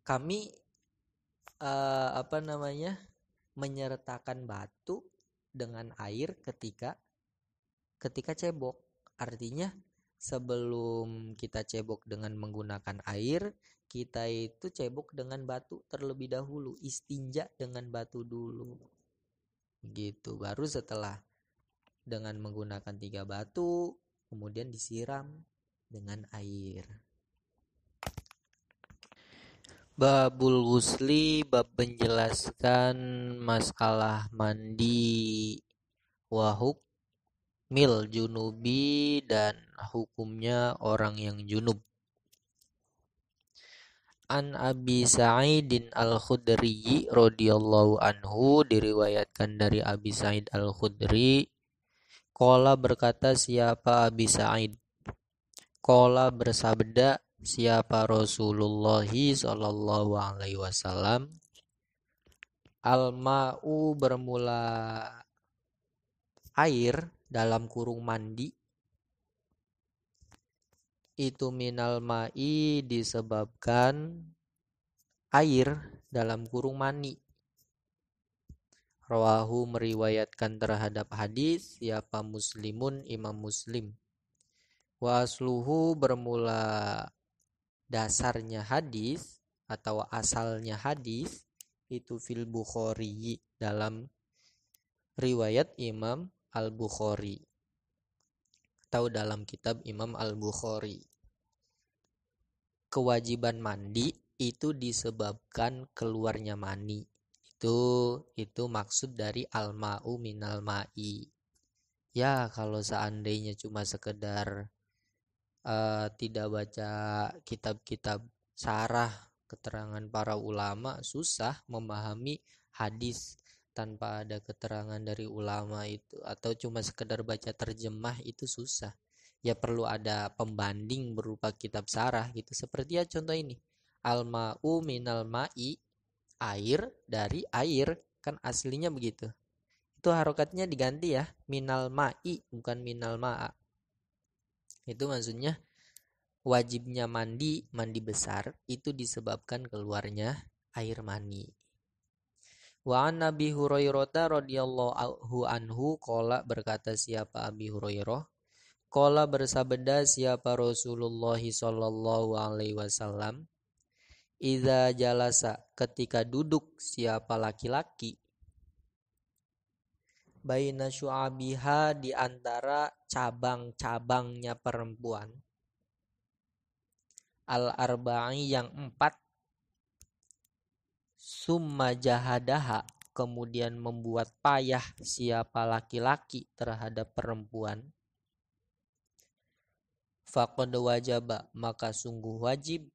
kami menyertakan batu dengan air ketika cebok. Artinya sebelum kita cebok dengan menggunakan air, kita itu cebok dengan batu terlebih dahulu, istinja dengan batu dulu. Gitu. Baru setelah dengan menggunakan 3 batu, kemudian disiram dengan air. Babul ghusli, bab menjelaskan masalah mandi, wahuk mil junubi, dan hukumnya orang yang junub. An Abi Sa'idin Al-Khudri radhiyallahu anhu, diriwayatkan dari Abi Sa'id Al-Khudri, qala berkata siapa Abi Sa'id, qala bersabda siapa Rasulullah sallallahu alaihi wasallam, al-ma'u bermula air dalam kurung mandi, itu minal ma'i disebabkan air dalam kurung mani. Rawahu meriwayatkan terhadap hadis siapa Muslimun, Imam Muslim. Wa asluhu bermula dasarnya hadis atau asalnya hadis itu fil Bukhari, dalam riwayat Imam Al-Bukhari atau dalam kitab Imam Al-Bukhari. Kewajiban mandi itu disebabkan keluarnya mani. Itu maksud dari al-ma'u minal ma'i. Ya, kalau seandainya cuma sekedar tidak baca kitab-kitab syarah keterangan para ulama, susah memahami hadis tanpa ada keterangan dari ulama itu, atau cuma sekedar baca terjemah itu susah. Ya perlu ada pembanding berupa kitab syarah gitu. Seperti ya contoh ini, al-ma'u minal ma'i, air dari air, kan aslinya begitu. Itu harokatnya diganti ya, minal ma'i bukan minal ma'a. Itu maksudnya wajibnya mandi besar itu disebabkan keluarnya air mani. Wa an Nabi Hurairah radhiyallahu anhu qala, berkata siapa Abi Hurairah, qala bersabda siapa Rasulullah sallallahu alaihi wasallam, idza jalasa ketika duduk siapa laki-laki, baina syu'abiha di antara cabang-cabangnya perempuan, al-arba'i yang 4, summa jahadaha kemudian membuat payah siapa laki-laki terhadap perempuan, faqad wajaba maka sungguh wajib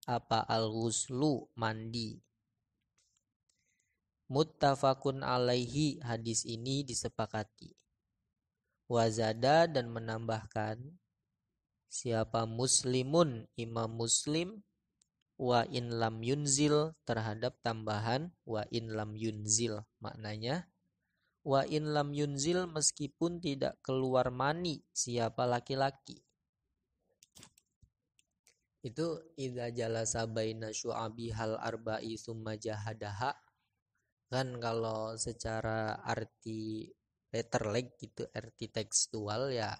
apa al-ghuslu mandi. Muttafaqun alaihi, hadis ini disepakati. Wazada dan menambahkan siapa Muslimun, Imam Muslim, wa in lam yunzil terhadap tambahan wa in lam yunzil, maknanya wa in lam yunzil meskipun tidak keluar mani siapa laki-laki. Itu idza jalasa baina syu'abihal arba'i summa jahadaha, kan kalau secara arti letterleg gitu, arti tekstual ya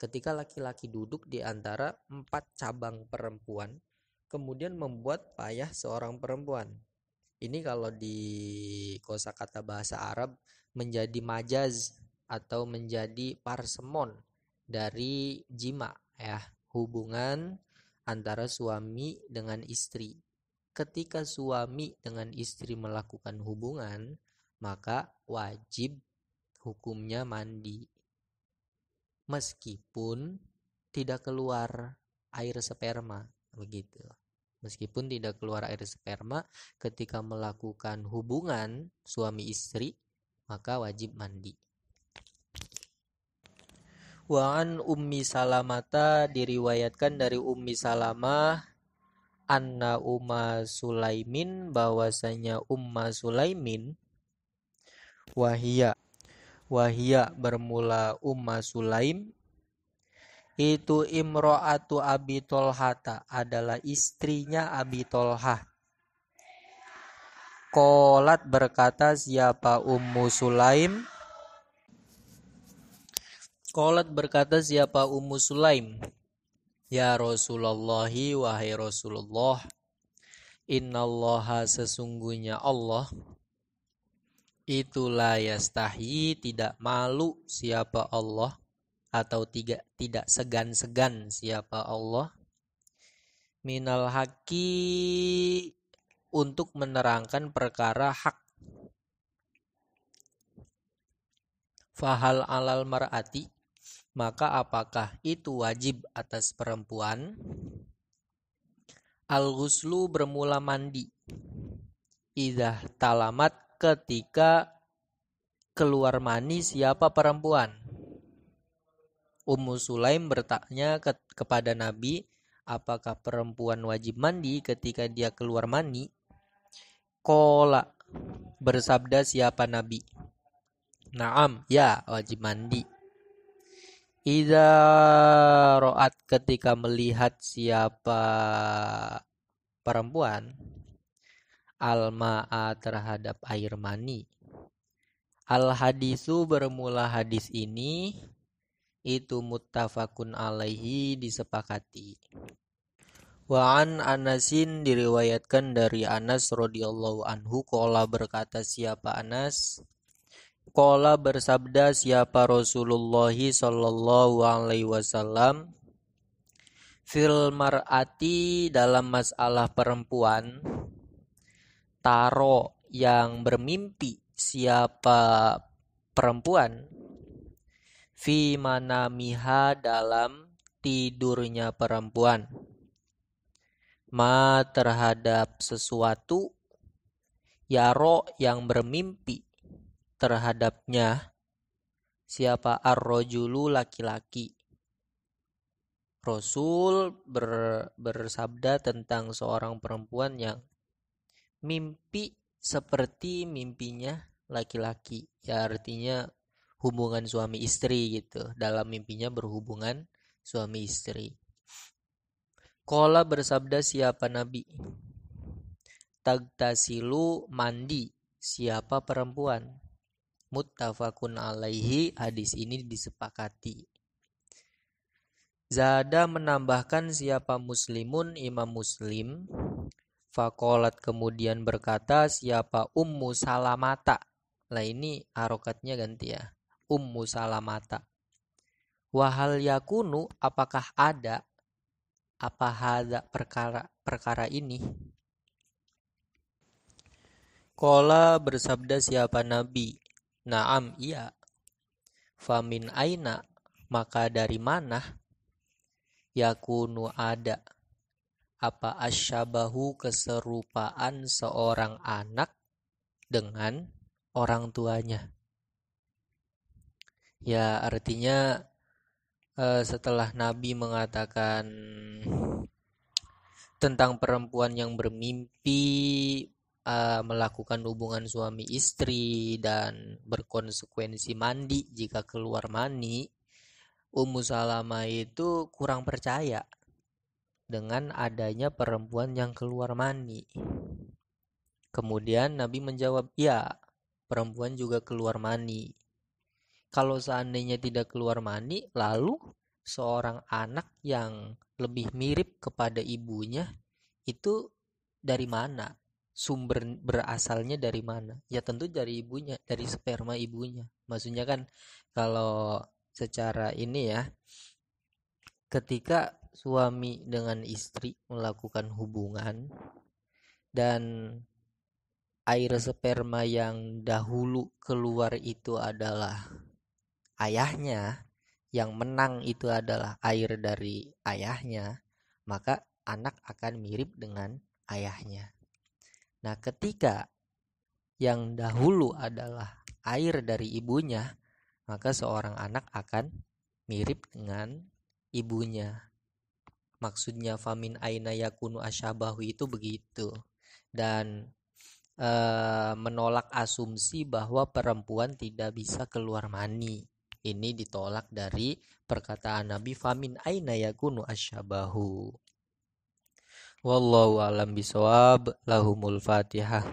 ketika laki-laki duduk di antara 4 cabang perempuan kemudian membuat payah seorang perempuan. Ini kalau di kosakata bahasa Arab menjadi majaz atau menjadi parsemon dari jima ya, hubungan antara suami dengan istri. Ketika suami dengan istri melakukan hubungan, maka wajib hukumnya mandi. Meskipun tidak keluar air sperma, begitu. Meskipun tidak keluar air sperma ketika melakukan hubungan suami istri, maka wajib mandi. Wa an Ummi Salamata, diriwayatkan dari Ummi Salamah, anna Umma Sulaimin, bahwasanya Umma Sulaimin, wahia bermula Umma Sulaim, itu imro'atu Abi Tolhata, adalah istrinya Abi Tolhah. Qolat, berkata siapa Ummu Sulaim, Qolat, berkata siapa Ummu Sulaim, ya Rasulullah, wahai Rasulullah, innallaha, sesungguhnya Allah, itulah yastahi, tidak malu siapa Allah, atau tidak segan-segan siapa Allah, minal haqi, untuk menerangkan perkara hak. Fahal alal mar'ati, maka apakah itu wajib atas perempuan, al-ghuslu, bermula mandi, idah talamat, ketika keluar mani siapa perempuan. Ummu Sulaim bertanya kepada Nabi, apakah perempuan wajib mandi ketika dia keluar mani? Qala, bersabda siapa Nabi, na'am, ya, wajib mandi. Idza ro'at, ketika melihat siapa perempuan, al-ma'a, terhadap air mani. Al-hadisu, bermula hadis ini, itu muttafaqun alaihi, disepakati. Wa an Anasin, diriwayatkan dari Anas radhiyallahu anhu, qala, berkata siapa Anas, qala, bersabda siapa Rasulullah sallallahu alaihi wasallam, fil mar'ati, dalam masalah perempuan, taro, yang bermimpi siapa perempuan, fi manamiha, dalam tidurnya perempuan, ma, terhadap sesuatu, yaro, yang bermimpi terhadapnya siapa ar-rajulu, laki-laki. Rasul bersabda tentang seorang perempuan yang mimpi seperti mimpinya laki-laki, ya artinya hubungan suami istri gitu, dalam mimpinya berhubungan suami istri. Qala, bersabda siapa Nabi, tagtasilu, mandi siapa perempuan. Muttafaqun alaihi, hadis ini disepakati. Zada, menambahkan siapa Muslimun, Imam Muslim, faqalat, kemudian berkata siapa Ummu Salamata. Lah ini harokatnya ganti ya, Ummu Salamata. Wahal yakunu, apakah ada, apa hada, perkara ini. Qala, bersabda siapa Nabi, na'am, iya. Famin aina, maka dari mana, yakunu, ada, apa asyabahu, keserupaan seorang anak dengan orang tuanya. Ya artinya setelah Nabi mengatakan tentang perempuan yang bermimpi melakukan hubungan suami istri dan berkonsekuensi mandi jika keluar mani, Ummu Salamah itu kurang percaya dengan adanya perempuan yang keluar mani. Kemudian Nabi menjawab, ya, perempuan juga keluar mani. Kalau seandainya tidak keluar mani, lalu seorang anak yang lebih mirip kepada ibunya itu dari mana? Sumber berasalnya dari mana? Ya tentu dari ibunya, dari sperma ibunya. Maksudnya kan kalau secara ini ya, ketika suami dengan istri melakukan hubungan dan air sperma yang dahulu keluar itu adalah ayahnya, yang menang itu adalah air dari ayahnya, maka anak akan mirip dengan ayahnya. Nah, ketika yang dahulu adalah air dari ibunya, maka seorang anak akan mirip dengan ibunya. Maksudnya famin aina yakunu asyabahu itu begitu. Dan menolak asumsi bahwa perempuan tidak bisa keluar mani. Ini ditolak dari perkataan Nabi famin aina yakunu asyabahu. Wallahu alam bisawab. Lahumul Fatihah.